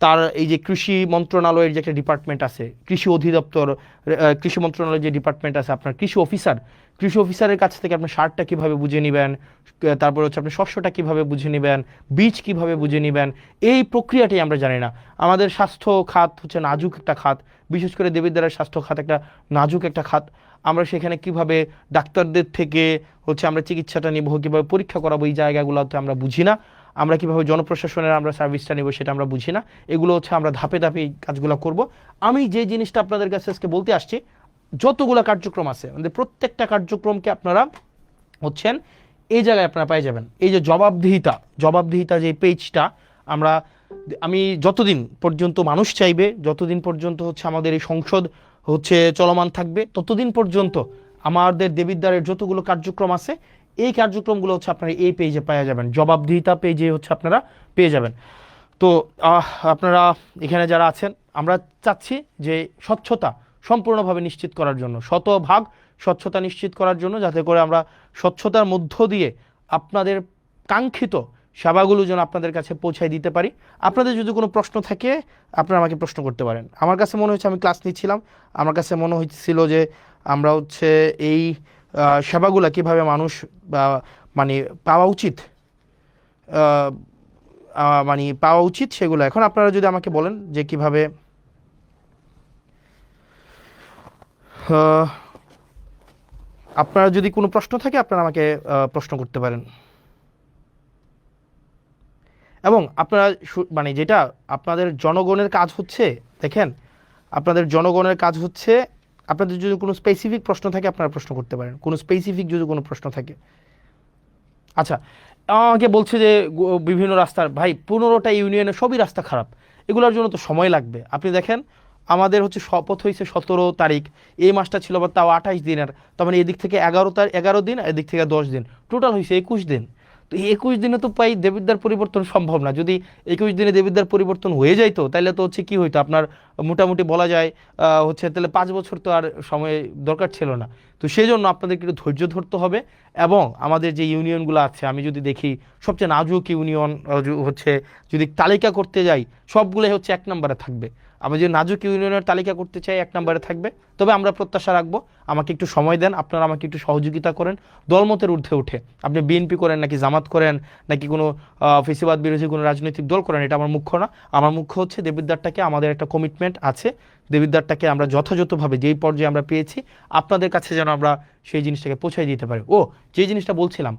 তার এই যে কৃষি মন্ত্রণালয়ের যে একটা ডিপার্টমেন্ট আছে, কৃষি অধিদপ্তর, কৃষি মন্ত্রণালয়ের যে ডিপার্টমেন্ট আছে, আপনার কৃষি অফিসারের কাছ থেকে আপনি সারটা কিভাবে বুঝে নেবেন, তারপর হচ্ছে আপনি শস্যটা কিভাবে বুঝে নেবেন, বীজ কিভাবে বুঝে নেবেন, এই প্রক্রিয়াটাই আমরা জানি না। আমাদের স্বাস্থ্য খাত হচ্ছে নাজুক একটা খাত, বিশেষ করে দেবিদ্বারের স্বাস্থ্য খাত একটা নাজুক একটা খাত। আমরা সেখানে কিভাবে ডাক্তারদের থেকে হচ্ছে আমরা চিকিৎসাটা নিব, কিভাবে পরীক্ষা করাবো, এই জায়গাগুলোতে আমরা বুঝি না। আমরা কিভাবে জনপ্রশাসনের আমরা সার্ভিসটা নিব সেটা আমরা বুঝি না। এগুলো হচ্ছে আমরা ধাপে ধাপে এই কাজগুলো করব। আমি যে জিনিসটা আপনাদের কাছে আজকে বলতে আসছি, যতগুলো কার্যক্রম আছে আমাদের প্রত্যেকটা কার্যক্রমকে আপনারা হচ্ছেন এই জায়গায় আপনারা পেয়ে যাবেন। এই যে জবাবদিহিতা যে পেজটা আমি যতদিন পর্যন্ত মানুষ চাইবে, যতদিন পর্যন্ত হচ্ছে আমাদের এই সংসদ হচ্ছে চলমান থাকবে, ততদিন পর্যন্ত আমাদের দেবিদ্বারের যতগুলো কার্যক্রম আছে এই কার্যক্রমগুলো হচ্ছে আপনারা এই পেজে পেয়ে যাবেন, জবাবদিহিতা পেজে হচ্ছে আপনারা পেয়ে যাবেন। তো আপনারা এখানে যারা আছেন, আমরা চাচ্ছি যে স্বচ্ছতা সম্পূর্ণভাবে নিশ্চিত করার জন্য, শতভাগ স্বচ্ছতা নিশ্চিত করার জন্য, যাতে করে আমরা স্বচ্ছতার মধ্য দিয়ে আপনাদের কাঙ্ক্ষিত সেবাগুলো যেন আপনাদের কাছে পৌঁছায় দিতে পারি। আপনাদের যদি কোনো প্রশ্ন থাকে আপনারা আমাকে প্রশ্ন করতে পারেন। আমার কাছে মনে হচ্ছে, আমি ক্লাস নিচ্ছিলাম, আমার কাছে মনে হচ্ছিল যে আমরা হচ্ছে এই সেবাগুলো কিভাবে মানুষ মানে পাওয়া উচিত, মানে পাওয়া উচিত সেগুলো এখন আপনারা যদি আমাকে বলেন যে কিভাবে আপনারা যদি কোনো প্রশ্ন থাকে আপনারা আমাকে প্রশ্ন করতে পারেন। এবং আপনারা মানে যেটা আপনাদের জনগণের কাজ হচ্ছে, দেখেন আপনাদের জনগণের কাজ হচ্ছে, আপনাদের যদি কোনো স্পেসিফিক প্রশ্ন থাকে আপনারা প্রশ্ন করতে পারেন, কোনো স্পেসিফিক যদি কোনো প্রশ্ন থাকে। আচ্ছা, আমাকে বলছে যে বিভিন্ন রাস্তার, ভাই 15টা ইউনিয়নে সবই রাস্তা খারাপ, এগুলোর জন্য তো সময় লাগবে। আপনি দেখেন আমাদের হচ্ছে শপথ হয়েছে 17 তারিখ, এই মাসটা ছিল আবার তাও 28 দিনের, তার মানে এদিক থেকে 11 দিন, এদিক থেকে 10 দিন, টোটাল হয়েছে 21 দিন। তো এই 21 দিনে তো প্রায় দেবিদ্বার পরিবর্তন সম্ভব না। যদি 21 দিনে দেবিদ্বার পরিবর্তন হয়ে যাইতো তাহলে তো হচ্ছে কি হইতো, আপনার মোটামুটি বলা যায় হচ্ছে তাহলে 5 বছর তো আর সময় দরকার ছিল না। তো সেই জন্য আপনাদেরকে একটু ধৈর্য ধরতে হবে। এবং আমাদের যে ইউনিয়নগুলো আছে, আমি যদি দেখি সবচেয়ে নাজুক ইউনিয়ন হচ্ছে, যদি তালিকা করতে যাই সবগুলোই হচ্ছে 1 নম্বরে থাকবে। আমি যদি নাজুক ইউনিয়নের তালিকা করতে চাই 1 নম্বরে থাকবে। তবে আমরা প্রত্যাশা রাখবো, আমাকে একটু সময় দেন, আপনারা আমাকে একটু সহযোগিতা করেন দলমতের ঊর্ধ্বে উঠে। আপনি বিএনপি করেন নাকি জামাত করেন নাকি কোনো ফেসিবাদ বিরোধী কোনো রাজনৈতিক দল করেন, এটা আমার মুখ্য না। আমার মুখ্য হচ্ছে দেবিদ্বারটাকে, আমাদের একটা কমিটমেন্ট আছে, দেবিদ্বারটাকে আমরা যথাযথভাবে যেই পর্যায়ে আমরা পেয়েছি আপনাদের কাছে যেন আমরা সেই জিনিসটাকে পৌঁছাই দিতে পারি। যে জিনিসটা বলছিলাম,